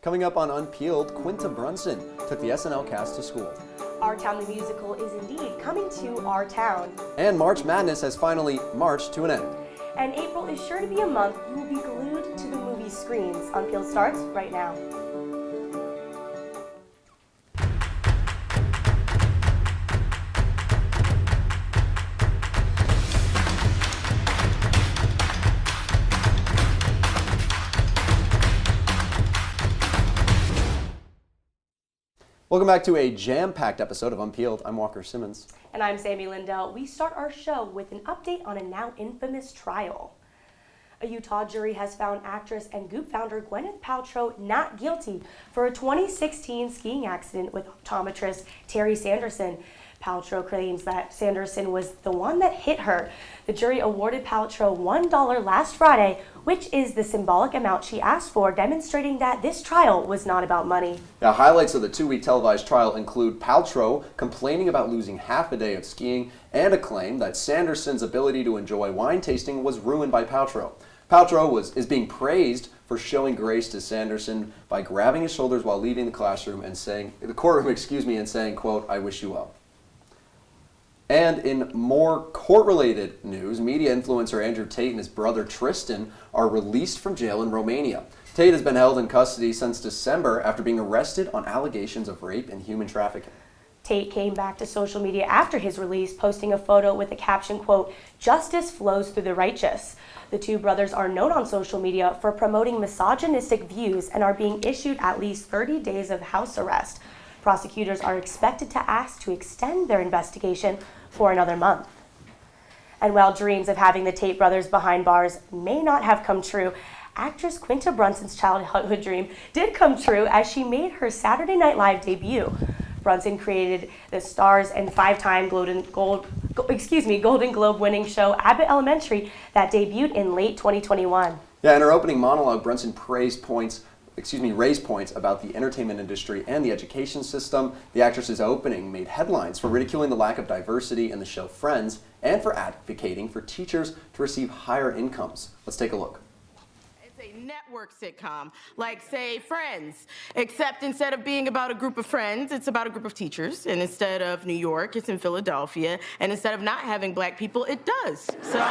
Coming up on Unpeeled, Quinta Brunson took the SNL cast to school. Our Town the Musical is indeed coming to our town. And March Madness has finally marched to an end. And April is sure to be a month you will be glued to the movie screens. Unpeeled starts right now. Welcome back to a jam-packed episode of Unpeeled. I'm Walker Simmons. And I'm Sammy Lindell. We start our show with an update on a now infamous trial. A Utah jury has found actress and Goop founder Gwyneth Paltrow not guilty for a 2016 skiing accident with optometrist Terry Sanderson. Paltrow claims that Sanderson was the one that hit her. The jury awarded Paltrow $1 last Friday, which is the symbolic amount she asked for, demonstrating that this trial was not about money. Now, highlights of the two-week televised trial include Paltrow complaining about losing half a day of skiing and a claim that Sanderson's ability to enjoy wine tasting was ruined by Paltrow. Paltrow is being praised for showing grace to Sanderson by grabbing his shoulders while leaving the courtroom and saying, quote, "I wish you well." And in more court-related news, media influencer Andrew Tate and his brother Tristan are released from jail in Romania. Tate has been held in custody since December after being arrested on allegations of rape and human trafficking. Tate came back to social media after his release, posting a photo with the caption, quote, "Justice flows through the righteous." The two brothers are known on social media for promoting misogynistic views and are being issued at least 30 days of house arrest. Prosecutors are expected to ask to extend their investigation for another month. And while dreams of having the Tate brothers behind bars may not have come true, actress Quinta Brunson's childhood dream did come true as she made her Saturday Night Live debut. Brunson created the stars and five-time Golden Globe winning show Abbott Elementary that debuted in late 2021. Yeah, in her opening monologue, Brunson raised points about the entertainment industry and the education system. The actress's opening made headlines for ridiculing the lack of diversity in the show Friends and for advocating for teachers to receive higher incomes. Let's take a look. It's a network sitcom, like, say, Friends, except instead of being about a group of friends, it's about a group of teachers. And instead of New York, it's in Philadelphia. And instead of not having black people, it does. So...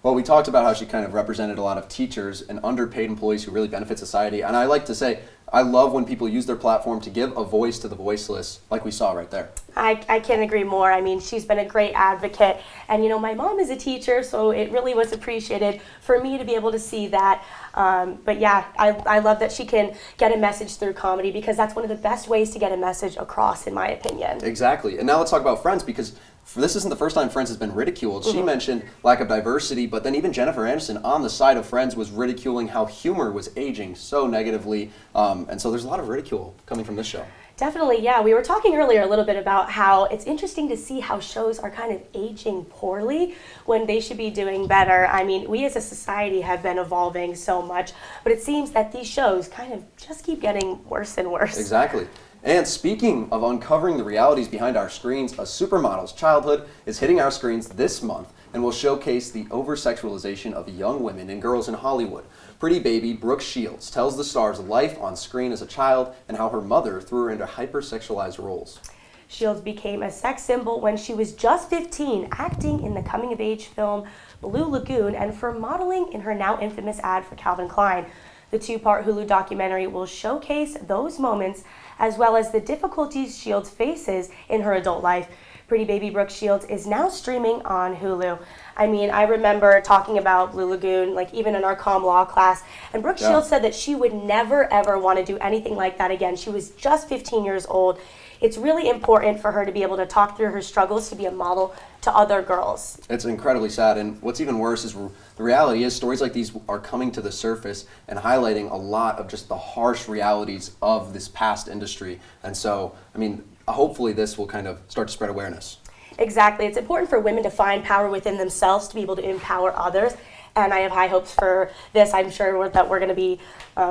Well, we talked about how she kind of represented a lot of teachers and underpaid employees who really benefit society. And I like to say, I love when people use their platform to give a voice to the voiceless, like we saw right there. I can't agree more. I mean, she's been a great advocate. And, you know, my mom is a teacher, so it really was appreciated for me to be able to see that. But yeah, I love that she can get a message through comedy, because that's one of the best ways to get a message across, in my opinion. Exactly. And now let's talk about Friends, because this isn't the first time Friends has been ridiculed. She mentioned lack of diversity, but then even Jennifer Aniston on the side of Friends was ridiculing how humor was aging so negatively. And so there's a lot of ridicule coming from this show. Definitely, yeah. We were talking earlier a little bit about how it's interesting to see how shows are kind of aging poorly when they should be doing better. I mean, we as a society have been evolving so much, but it seems that these shows kind of just keep getting worse and worse. Exactly. And speaking of uncovering the realities behind our screens, a supermodel's childhood is hitting our screens this month and will showcase the over-sexualization of young women and girls in Hollywood. Pretty baby Brooke Shields tells the star's life on screen as a child and how her mother threw her into hyper-sexualized roles. Shields became a sex symbol when she was just 15, acting in the coming-of-age film Blue Lagoon and for modeling in her now infamous ad for Calvin Klein. The two-part Hulu documentary will showcase those moments as well as the difficulties Shields faces in her adult life. Pretty baby Brooke Shields is now streaming on Hulu. I mean, I remember talking about Blue Lagoon, like even in our comm law class, and Brooke Shields said that she would never ever want to do anything like that again. She was just 15 years old. It's really important for her to be able to talk through her struggles to be a model to other girls. It's incredibly sad, and what's even worse is the reality is stories like these are coming to the surface and highlighting a lot of just the harsh realities of this past industry. And so, I mean, hopefully this will kind of start to spread awareness. Exactly. It's important for women to find power within themselves to be able to empower others. And I have high hopes for this. I'm sure that we're going to be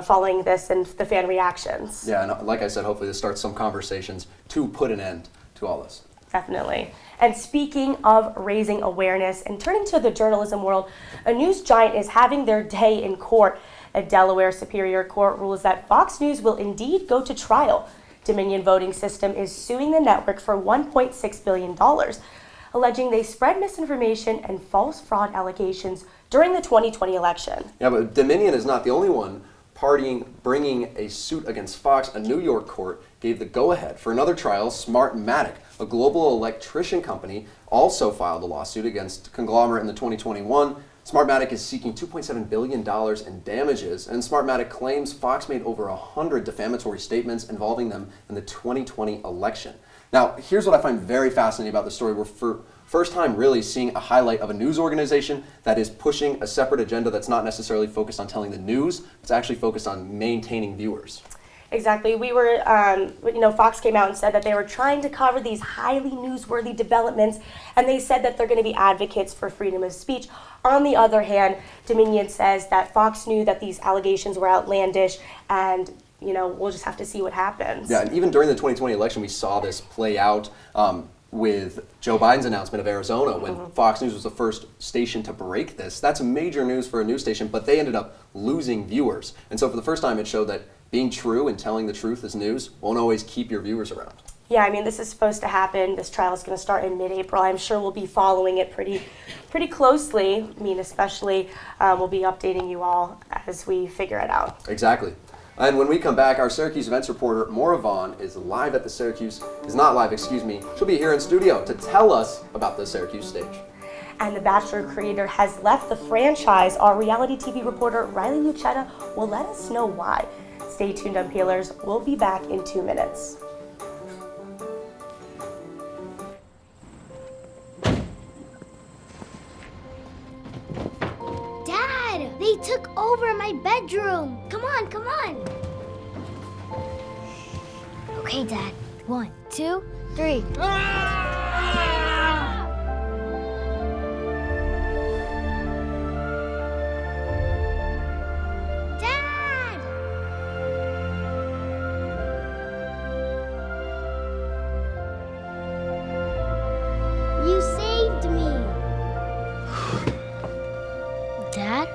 following this and the fan reactions. Yeah, and like I said, hopefully this starts some conversations to put an end to all this. Definitely. And speaking of raising awareness and turning to the journalism world, a news giant is having their day in court. A Delaware Superior Court rules that Fox News will indeed go to trial. Dominion Voting System is suing the network for $1.6 billion, alleging they spread misinformation and false fraud allegations during the 2020 election. Yeah, but Dominion is not the only one bringing a suit against Fox. A New York court gave the go-ahead for another trial. Smartmatic, a global electrician company, also filed a lawsuit against conglomerate in the 2021. Smartmatic is seeking $2.7 billion in damages, and Smartmatic claims Fox made over 100 defamatory statements involving them in the 2020 election. Now, here's what I find very fascinating about the story. We're for first time really seeing a highlight of a news organization that is pushing a separate agenda that's not necessarily focused on telling the news, it's actually focused on maintaining viewers. Exactly. We were, Fox came out and said that they were trying to cover these highly newsworthy developments, and they said that they're going to be advocates for freedom of speech. On the other hand, Dominion says that Fox knew that these allegations were outlandish, and we'll just have to see what happens. Yeah, and even during the 2020 election, we saw this play out with Joe Biden's announcement of Arizona when Fox News was the first station to break this. That's major news for a news station, but they ended up losing viewers. And so for the first time, it showed that being true and telling the truth as news won't always keep your viewers around. Yeah, I mean, this is supposed to happen. This trial is going to start in mid-April. I'm sure we'll be following it pretty closely. I mean, especially we'll be updating you all as we figure it out. Exactly. And when we come back, our Syracuse events reporter, Maura Vaughn, is not live, She'll be here in studio to tell us about the Syracuse stage. And The Bachelor creator has left the franchise. Our reality TV reporter, Riley Lucetta, will let us know why. Stay tuned, Unpeelers. We'll be back in 2 minutes. Dad, they took over my bedroom. Come on, come on. Okay, Dad. 1, 2, 3. Dad! You saved me. Dad?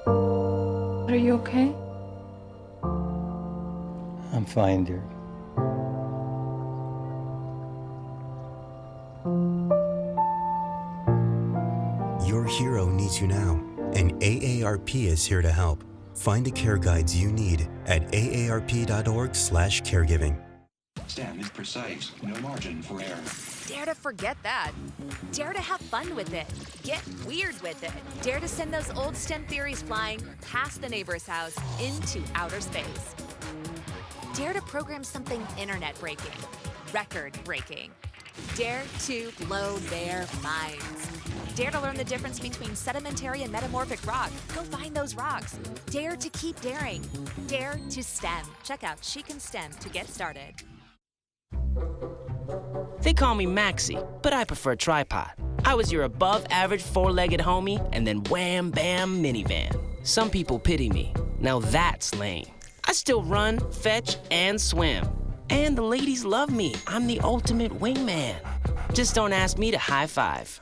Are you okay? I'm fine, dear. Your hero needs you now, and AARP is here to help. Find the care guides you need at aarp.org/caregiving. STEM is precise, no margin for error. Dare to forget that. Dare to have fun with it. Get weird with it. Dare to send those old STEM theories flying past the neighbor's house into outer space. Dare to program something internet-breaking, record-breaking. Dare to blow their minds. Dare to learn the difference between sedimentary and metamorphic rock. Go find those rocks. Dare to keep daring. Dare to STEM. Check out She Can STEM to get started. They call me Maxie, but I prefer tripod. I was your above-average four-legged homie, and then wham, bam, minivan. Some people pity me. Now that's lame. I still run, fetch, and swim. And the ladies love me. I'm the ultimate wingman. Just don't ask me to high five.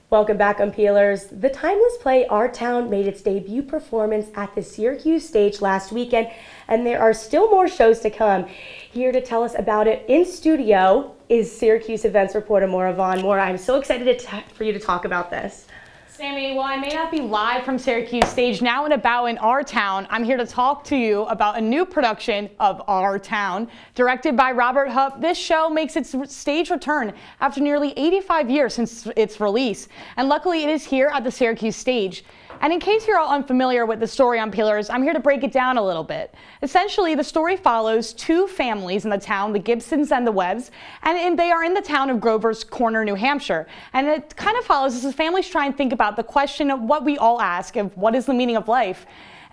Welcome back, Unpeelers. The timeless play Our Town made its debut performance at the Syracuse stage last weekend, and there are still more shows to come. Here to tell us about it in studio is Syracuse events reporter Maura Vaughn. Maura, I'm so excited for you to talk about this. Sammy, while I may not be live from Syracuse stage now and about in Our Town, I'm here to talk to you about a new production of Our Town. Directed by Robert Hupp, this show makes its stage return after nearly 85 years since its release. And luckily it is here at the Syracuse stage. And in case you're all unfamiliar with the story, Unpeelers, I'm here to break it down a little bit. Essentially, the story follows two families in the town, the Gibsons and the Webbs, and they are in the town of Grover's Corner, New Hampshire. And it kind of follows as the families try and think about the question of what we all ask of what is the meaning of life.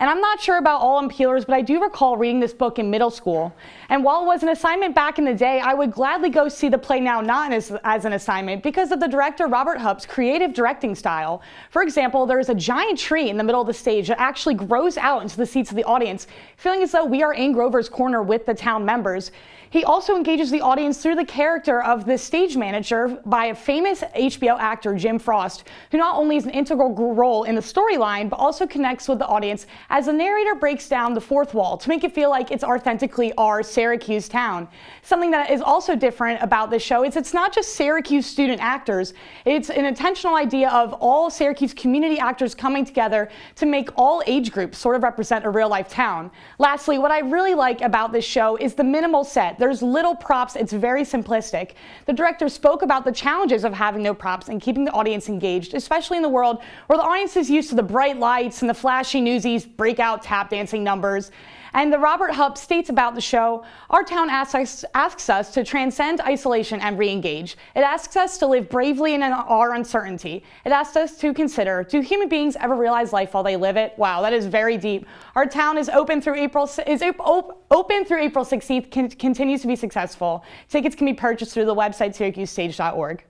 And I'm not sure about all Unpeelers, but I do recall reading this book in middle school. And while it was an assignment back in the day, I would gladly go see the play now not as an assignment because of the director Robert Hupp's creative directing style. For example, there is a giant tree in the middle of the stage that actually grows out into the seats of the audience, feeling as though we are in Grover's corner with the town members. He also engages the audience through the character of the stage manager by a famous HBO actor, Jim Frost, who not only is an integral role in the storyline, but also connects with the audience as the narrator breaks down the fourth wall to make it feel like it's authentically our Syracuse town. Something that is also different about this show is it's not just Syracuse student actors. It's an intentional idea of all Syracuse community actors coming together to make all age groups sort of represent a real-life town. Lastly, what I really like about this show is the minimal set. There's little props, it's very simplistic. The director spoke about the challenges of having no props and keeping the audience engaged, especially in the world where the audience is used to the bright lights and the flashy newsies, breakout tap dancing numbers. And the Robert Hupp states about the show, our town asks us to transcend isolation and re-engage. It asks us to live bravely in our uncertainty. It asks us to consider, do human beings ever realize life while they live it? Wow, that is very deep. Our town is open through April 16th, continues to be successful. Tickets can be purchased through the website syracusestage.org.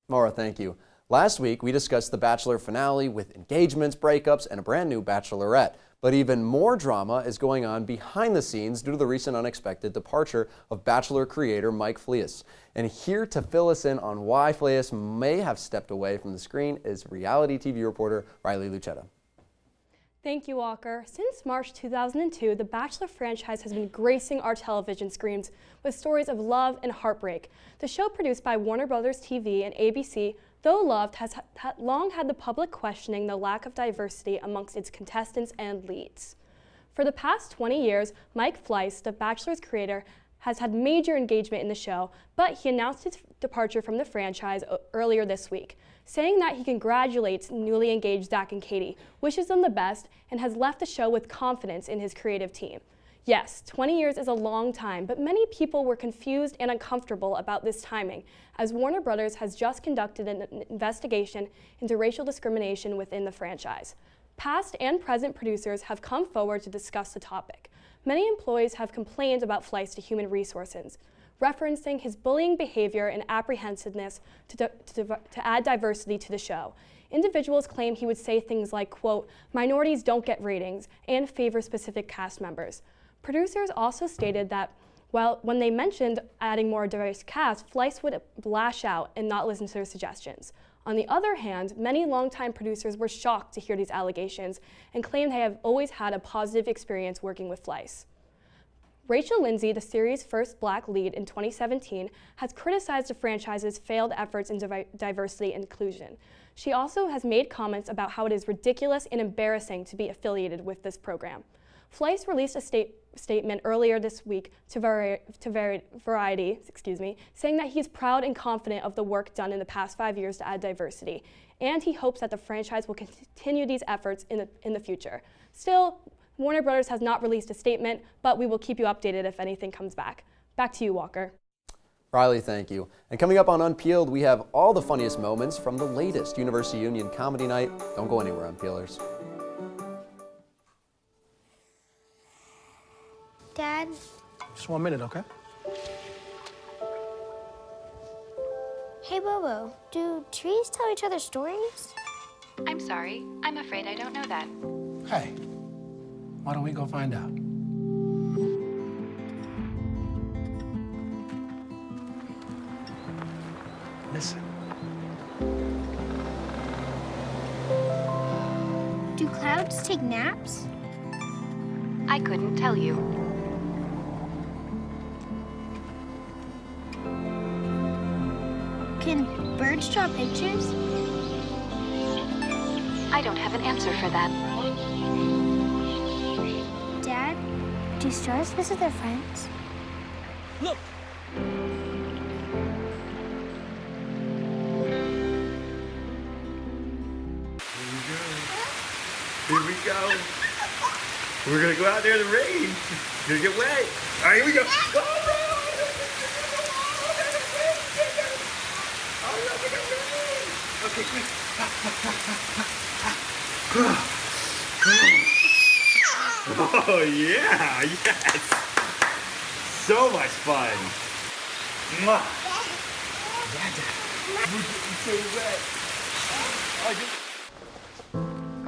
Maura, thank you. Last week, we discussed the Bachelor finale with engagements, breakups, and a brand new Bachelorette. But even more drama is going on behind the scenes due to the recent unexpected departure of Bachelor creator Mike Fleiss. And here to fill us in on why Fleiss may have stepped away from the screen is reality TV reporter Riley Lucetta. Thank you, Walker. Since March 2002, the Bachelor franchise has been gracing our television screens with stories of love and heartbreak. The show, produced by Warner Brothers TV and ABC, though loved, has long had the public questioning the lack of diversity amongst its contestants and leads. For the past 20 years, Mike Fleiss, the Bachelor's creator, has had major engagement in the show, but he announced his departure from the franchise earlier this week, saying that he congratulates newly engaged Zach and Katie, wishes them the best, and has left the show with confidence in his creative team. Yes, 20 years is a long time, but many people were confused and uncomfortable about this timing, as Warner Brothers has just conducted an investigation into racial discrimination within the franchise. Past and present producers have come forward to discuss the topic. Many employees have complained about Fleiss to Human Resources, referencing his bullying behavior and apprehensiveness to add diversity to the show. Individuals claim he would say things like, quote, minorities don't get ratings, and favor specific cast members. Producers also stated that when they mentioned adding more diverse cast, Fleiss would lash out and not listen to their suggestions. On the other hand, many longtime producers were shocked to hear these allegations and claimed they have always had a positive experience working with Fleiss. Rachel Lindsay, the series' first black lead in 2017, has criticized the franchise's failed efforts in diversity and inclusion. She also has made comments about how it is ridiculous and embarrassing to be affiliated with this program. Fleiss released a statement earlier this week to Variety, saying that he is proud and confident of the work done in the past 5 years to add diversity, and he hopes that the franchise will continue these efforts in the future. Still, Warner Brothers has not released a statement, but we will keep you updated if anything comes back. Back to you, Walker. Riley, thank you. And coming up on Unpeeled, we have all the funniest moments from the latest University Union Comedy Night. Don't go anywhere, Unpeelers. Dad? Just 1 minute, okay? Hey, Bobo, do trees tell each other stories? I'm sorry. I'm afraid I don't know that. Hey, why don't we go find out? Listen. Do clouds take naps? I couldn't tell you. Can birds draw pictures? I don't have an answer for that. Dad, do stars visit their friends? Look! Here we go. We're gonna go out there in the rain. You're gonna get wet. All right, here we go. Okay, quick. Oh, yeah, yes. So much fun. Mwah.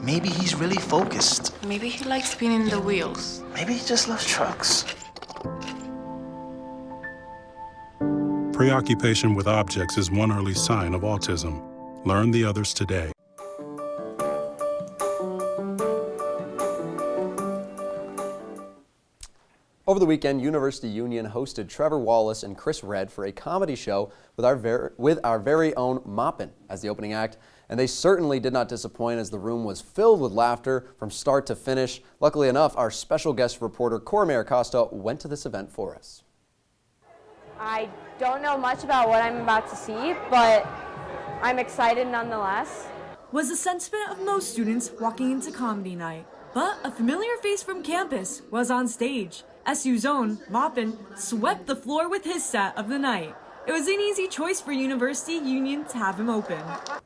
Maybe he's really focused. Maybe he likes spinning the wheels. Maybe he just loves trucks. Preoccupation with objects is one early sign of autism. Learn the others today. Over the weekend, University Union hosted Trevor Wallace and Chris Redd for a comedy show with our very own Moppin as the opening act, and they certainly did not disappoint as the room was filled with laughter from start to finish. Luckily enough, our special guest reporter Cora Costa went to this event for us. I don't know much about what I'm about to see, but I'm excited nonetheless. Was the sentiment of most students walking into comedy night. But a familiar face from campus was on stage. SU's own, Moppin, swept the floor with his set of the night. It was an easy choice for University Union to have him open.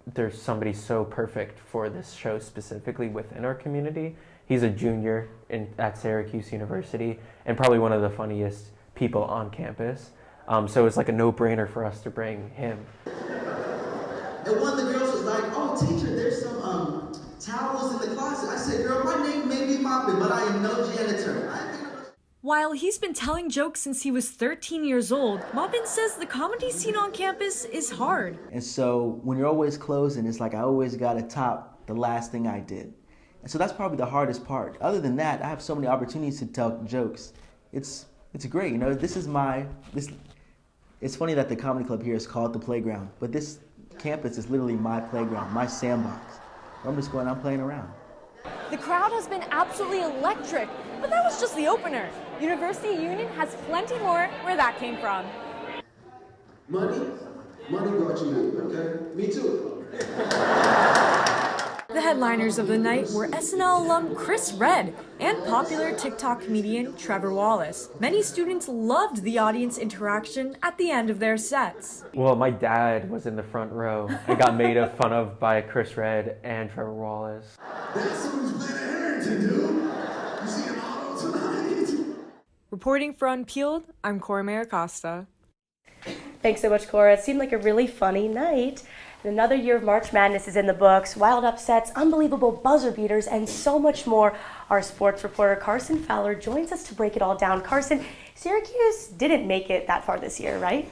There's somebody so perfect for this show specifically within our community. He's a junior at Syracuse University and probably one of the funniest people on campus. So it's like a no-brainer for us to bring him. And one of the girls was like, "Oh, teacher, there's some towels in the closet." I said, "Girl, my name may be Moppin, but I am no janitor." While he's been telling jokes since he was 13 years old, Moppin says the comedy scene on campus is hard. And so when you're always closing, it's like I always got to top the last thing I did. And so that's probably the hardest part. Other than that, I have so many opportunities to tell jokes. It's great, you know. It's funny that the comedy club here is called the playground, but this campus is literally my playground, my sandbox. I'm just going out playing around. The crowd has been absolutely electric, but that was just the opener. University Union has plenty more where that came from. Money brought you in, okay? Me too. The headliners of the night were SNL alum Chris Redd and popular TikTok comedian Trevor Wallace. Many students loved the audience interaction at the end of their sets. Well, my dad was in the front row and got made fun of by Chris Redd and Trevor Wallace. That's someone's playing Harrington, dude. You see an auto tonight? Reporting for Unpeeled, I'm Cora Costa. Thanks so much, Cora. It seemed like a really funny night. And another year of March Madness is in the books. Wild upsets, unbelievable buzzer beaters, and so much more. Our sports reporter Carson Fowler joins us to break it all down. Carson, Syracuse didn't make it that far this year, right?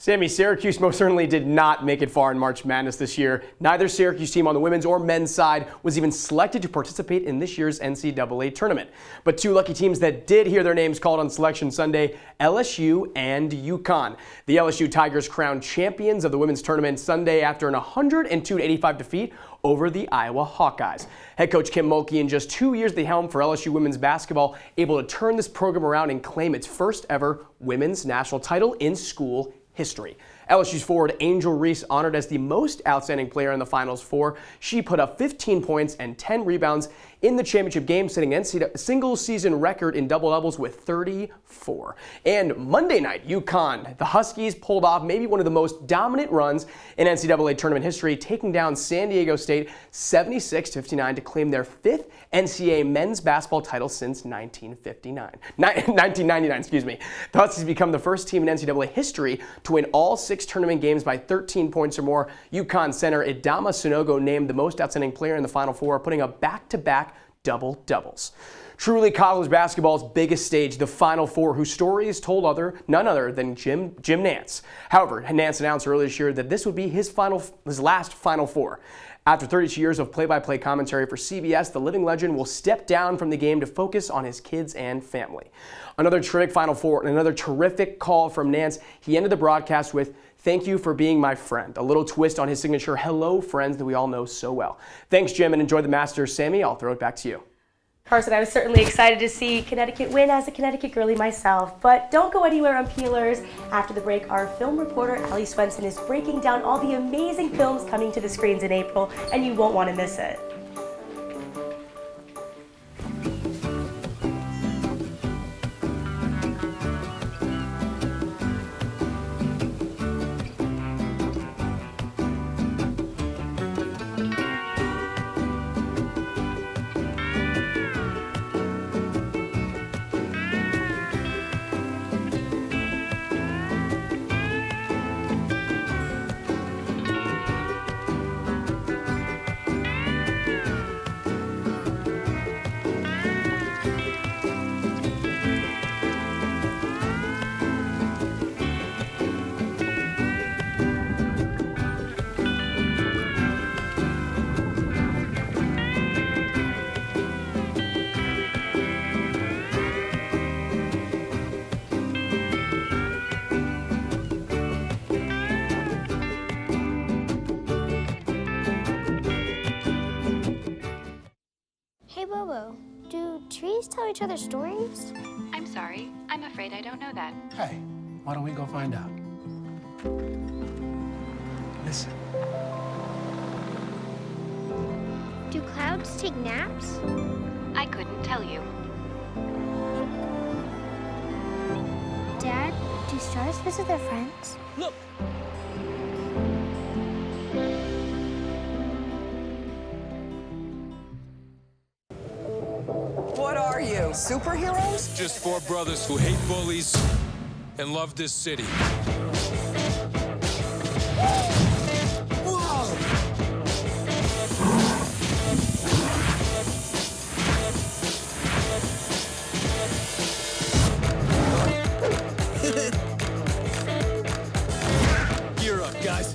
Sammy, Syracuse most certainly did not make it far in March Madness this year. Neither Syracuse team on the women's or men's side was even selected to participate in this year's NCAA tournament. But two lucky teams that did hear their names called on Selection Sunday, LSU and UConn. The LSU Tigers crowned champions of the women's tournament Sunday after an 102-85 defeat over the Iowa Hawkeyes. Head coach Kim Mulkey, in just 2 years at the helm for LSU women's basketball, able to turn this program around and claim its first ever women's national title in school history. LSU's forward Angel Reese honored as the most outstanding player in the Finals Four. She put up 15 points and 10 rebounds in the championship game, setting a single-season record in double-doubles with 34. And Monday night, UConn, the Huskies pulled off maybe one of the most dominant runs in NCAA tournament history, taking down San Diego State 76-59 to claim their fifth NCAA men's basketball title since 1999. Excuse me. The Huskies become the first team in NCAA history to win all 6 tournament games by 13 points or more. UConn center Idama Sunogo named the most outstanding player in the Final Four, putting up back-to-back double-doubles. Truly college basketball's biggest stage, the Final Four, whose story is told none other than Jim Nantz. However, Nantz announced earlier this year that this would be his last Final Four. After 32 years of play-by-play commentary for CBS, the living legend will step down from the game to focus on his kids and family. Another terrific Final Four and another terrific call from Nantz. He ended the broadcast with, "Thank you for being my friend." A little twist on his signature "hello, friends" that we all know so well. Thanks, Jim, and enjoy the Masters. Sammy, I'll throw it back to you. Carson, I was certainly excited to see Connecticut win as a Connecticut girlie myself. But don't go anywhere, Unpeelers. After the break, our film reporter, Allie Swenson, is breaking down all the amazing films coming to the screens in April, and you won't want to miss it. tell each other stories? I'm sorry. I'm afraid I don't know that. Hey, why don't we go find out? Listen. Do clouds take naps? I couldn't tell you. Dad, do stars visit their friends? Look! What are you, superheroes? Just four brothers who hate bullies and love this city. Gear up, guys.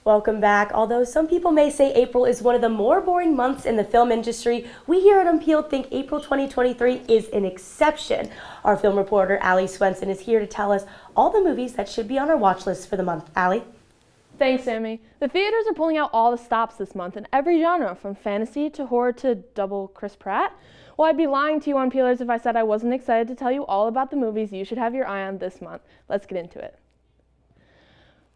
Welcome back. Although some people may say April is one of the more boring months in the film industry, we here at Unpeeled think April 2023 is an exception. Our film reporter, Allie Swenson, is here to tell us all the movies that should be on our watch list for the month. Allie? Thanks, Sammy. The theaters are pulling out all the stops this month in every genre, from fantasy to horror to double Chris Pratt. Well, I'd be lying to you, Unpeelers, if I said I wasn't excited to tell you all about the movies you should have your eye on this month. Let's get into it.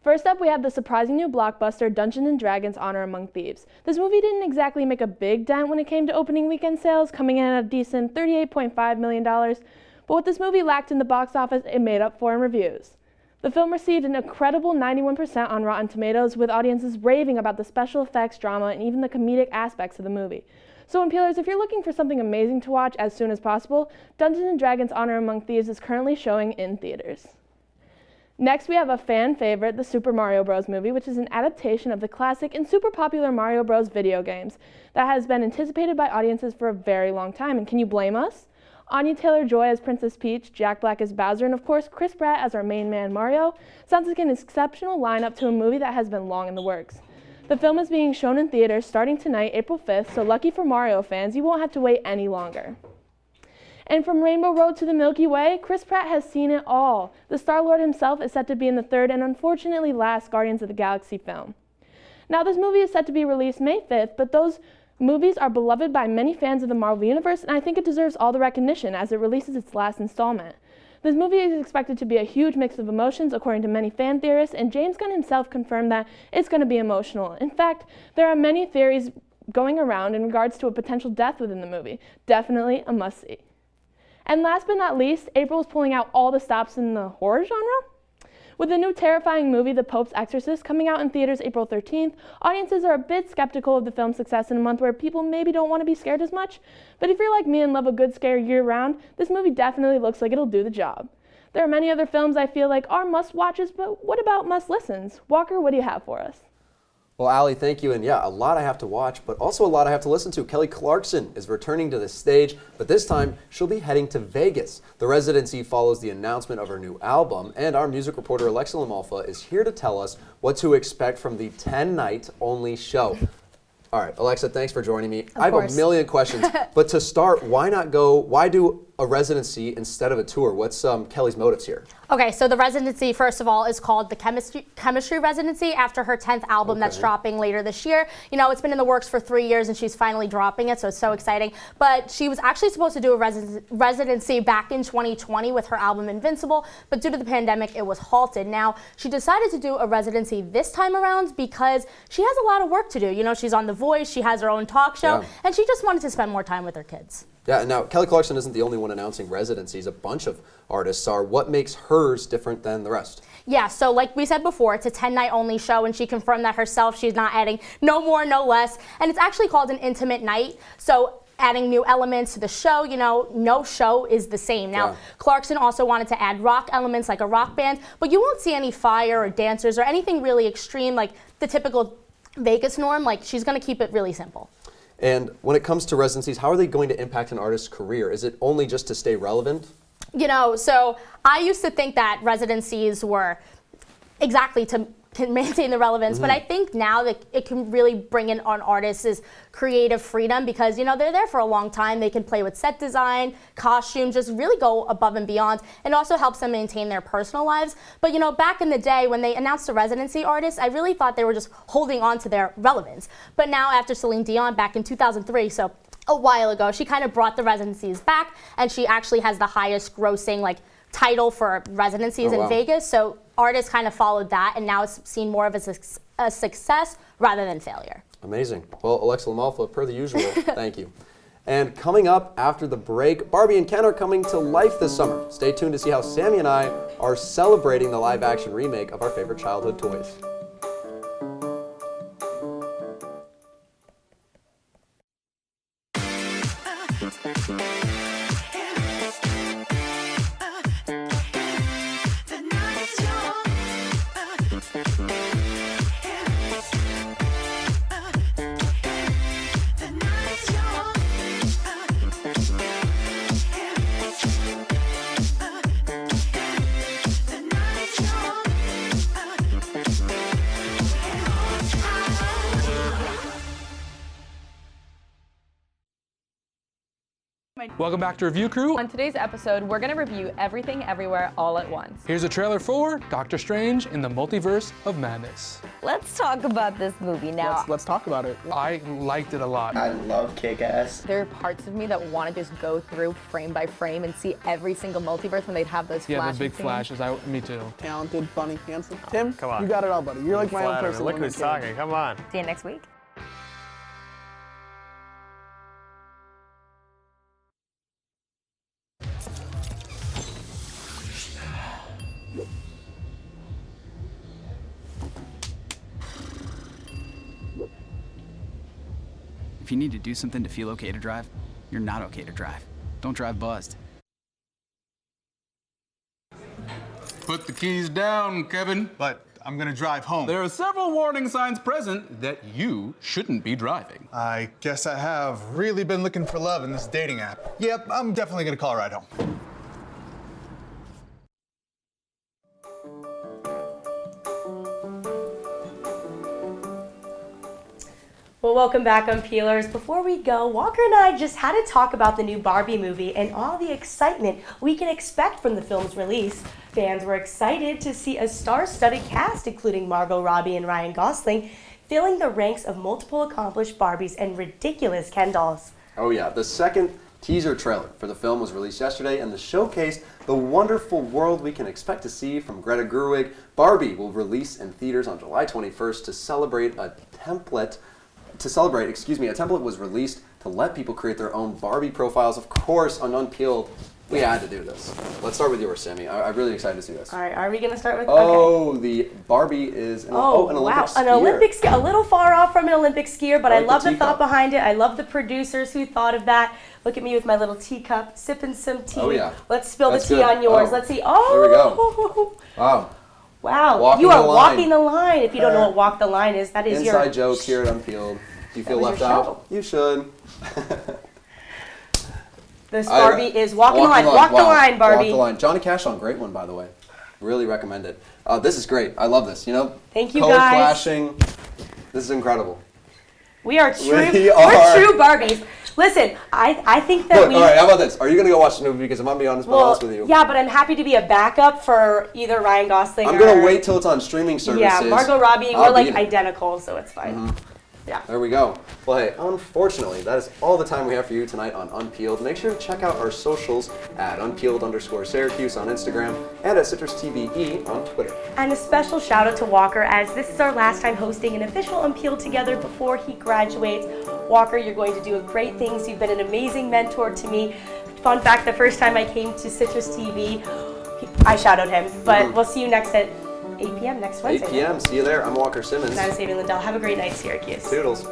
First up, we have the surprising new blockbuster Dungeons & Dragons: Honor Among Thieves. This movie didn't exactly make a big dent when it came to opening weekend sales, coming in at a decent $38.5 million. But what this movie lacked in the box office, it made up for in reviews. The film received an incredible 91% on Rotten Tomatoes, with audiences raving about the special effects, drama, and even the comedic aspects of the movie. So, Unpeelers, if you're looking for something amazing to watch as soon as possible, Dungeons & Dragons: Honor Among Thieves is currently showing in theaters. Next, we have a fan favorite, the Super Mario Bros. Movie, which is an adaptation of the classic and super popular Mario Bros. Video games that has been anticipated by audiences for a very long time. And can you blame us? Anya Taylor-Joy as Princess Peach, Jack Black as Bowser, and of course Chris Pratt as our main man Mario sounds like an exceptional lineup to a movie that has been long in the works. The film is being shown in theaters starting tonight, April 5th, so lucky for Mario fans, you won't have to wait any longer. And from Rainbow Road to the Milky Way, Chris Pratt has seen it all. The Star-Lord himself is set to be in the third and unfortunately last Guardians of the Galaxy film. Now, this movie is set to be released May 5th, but those movies are beloved by many fans of the Marvel Universe, and I think it deserves all the recognition as it releases its last installment. This movie is expected to be a huge mix of emotions, according to many fan theorists, and James Gunn himself confirmed that it's going to be emotional. In fact, there are many theories going around in regards to a potential death within the movie. Definitely a must-see. And last but not least, April is pulling out all the stops in the horror genre. With the new terrifying movie, The Pope's Exorcist, coming out in theaters April 13th, audiences are a bit skeptical of the film's success in a month where people maybe don't want to be scared as much. But if you're like me and love a good scare year-round, this movie definitely looks like it'll do the job. There are many other films I feel like are must-watches, but what about must-listens? Walker, what do you have for us? Well, Allie, thank you. And yeah, a lot I have to watch, but also a lot I have to listen to. Kelly Clarkson is returning to the stage, but this time she'll be heading to Vegas. The residency follows the announcement of her new album, and our music reporter Alexa Lamalfa is here to tell us what to expect from the 10-night only show. All right, Alexa, thanks for joining me. I have a million questions, but to start, why do a residency instead of a tour? What's Kelly's motives here? Okay, so the residency, first of all, is called the Chemistry Residency after her 10th album that's dropping later this year. You know, it's been in the works for 3 years and she's finally dropping it, so it's so exciting. But she was actually supposed to do a residency back in 2020 with her album Invincible, but due to the pandemic, it was halted. Now, she decided to do a residency this time around because she has a lot of work to do. You know, she's on The Voice, she has her own talk show, and she just wanted to spend more time with her kids. Yeah, now Kelly Clarkson isn't the only one announcing residencies. A bunch of artists are. What makes hers different than the rest? Yeah, so like we said before, it's a 10-night only show, and she confirmed that herself. She's not adding no more, no less. And it's actually called an intimate night. So adding new elements to the show, you know, no show is the same. Now, Clarkson also wanted to add rock elements like a rock band, but you won't see any fire or dancers or anything really extreme like the typical Vegas norm. Like, she's going to keep it really simple. And when it comes to residencies, how are they going to impact an artist's career? Is it only just to stay relevant? You know, so I used to think that residencies were exactly to can maintain the relevance. But I think now that it can really bring in on artists' creative freedom because, you know, they're there for a long time. They can play with set design, costume, just really go above and beyond. And also helps them maintain their personal lives. But, you know, back in the day when they announced the residency artists, I really thought they were just holding on to their relevance. But now after Celine Dion back in 2003, so a while ago, she kind of brought the residencies back, and she actually has the highest grossing, like, title for residencies in Vegas. So artists kind of followed that, and now it's seen more of a success rather than failure. Amazing. Well, Alexa Lamalfa, per the usual, thank you. And coming up after the break, Barbie and Ken are coming to life this summer. Stay tuned to see how Sammy and I are celebrating the live-action remake of our favorite childhood toys. Welcome back to Review Crew. On today's episode, we're going to review Everything Everywhere All at Once. Here's a trailer for Doctor Strange in the Multiverse of Madness. Let's talk about this movie now. Let's talk about it. I liked it a lot. I love Kick-Ass. There are parts of me that want to just go through frame by frame and see every single multiverse when they'd have those flashes. Yeah, the big flashes. Me too. Talented, funny, handsome. Tim, come on. You got it all, buddy. You're like my own person. Look who's talking. Come on. See you next week. If you need to do something to feel okay to drive, you're not okay to drive. Don't drive buzzed. Put the keys down, Kevin. But I'm gonna drive home. There are several warning signs present that you shouldn't be driving. I guess I have really been looking for love in this dating app. Yep, I'm definitely gonna call a ride home. Well, welcome back, Unpeelers. Before we go, Walker and I just had to talk about the new Barbie movie and all the excitement we can expect from the film's release. Fans were excited to see a star-studded cast, including Margot Robbie and Ryan Gosling, filling the ranks of multiple accomplished Barbies and ridiculous Ken dolls. Oh yeah, the second teaser trailer for the film was released yesterday, and the showcased the wonderful world we can expect to see from Greta Gerwig. Barbie will release in theaters on July 21st to celebrate a template. A template was released to let people create their own Barbie profiles. Of course, on Unpeeled, we had to do this. Let's start with yours, Sammy. I'm really excited to see this. All right, are we going to start with? Oh, the Barbie is an Olympic skier. An Olympic skier. A little far off from an Olympic skier, but I love the thought behind it. I love the producers who thought of that. Look at me with my little teacup, sipping some tea. Oh yeah. Let's spill the tea on yours. Let's see. Oh. There we go. Wow. Wow. You are walking the line. If you don't know what walk the line is, that is your inside joke here at Unpeeled. Do you feel left out? You should. This Barbie is walking the line. Walk the line, Barbie. Walk the line. Johnny Cash on great one, by the way. Really recommend it. This is great. I love this. You know, thank you, color guys. flashing. This is incredible. We are true. We're true Barbies. Listen, I think that All right, how about this? Are you going to go watch the movie? Because I'm going to be honest with you. Yeah, but I'm happy to be a backup for either Ryan Gosling I'm going to wait till it's on streaming services. Yeah, Margot Robbie. We're like identical, so it's fine. Mm-hmm. Yeah. There we go. Well, hey, unfortunately, that is all the time we have for you tonight on Unpeeled. Make sure to check out our socials at Unpeeled_Syracuse on Instagram and at CitrusTV on Twitter. And a special shout out to Walker, as this is our last time hosting an official Unpeeled together before he graduates. Walker, you're going to do great things. You've been an amazing mentor to me. Fun fact, the first time I came to CitrusTV, I shadowed him. But we'll see you next at 8 p.m. next Wednesday. 8 p.m. See you there. I'm Walker Simmons. And I'm Sammy Lindell. Have a great night, Syracuse. Toodles.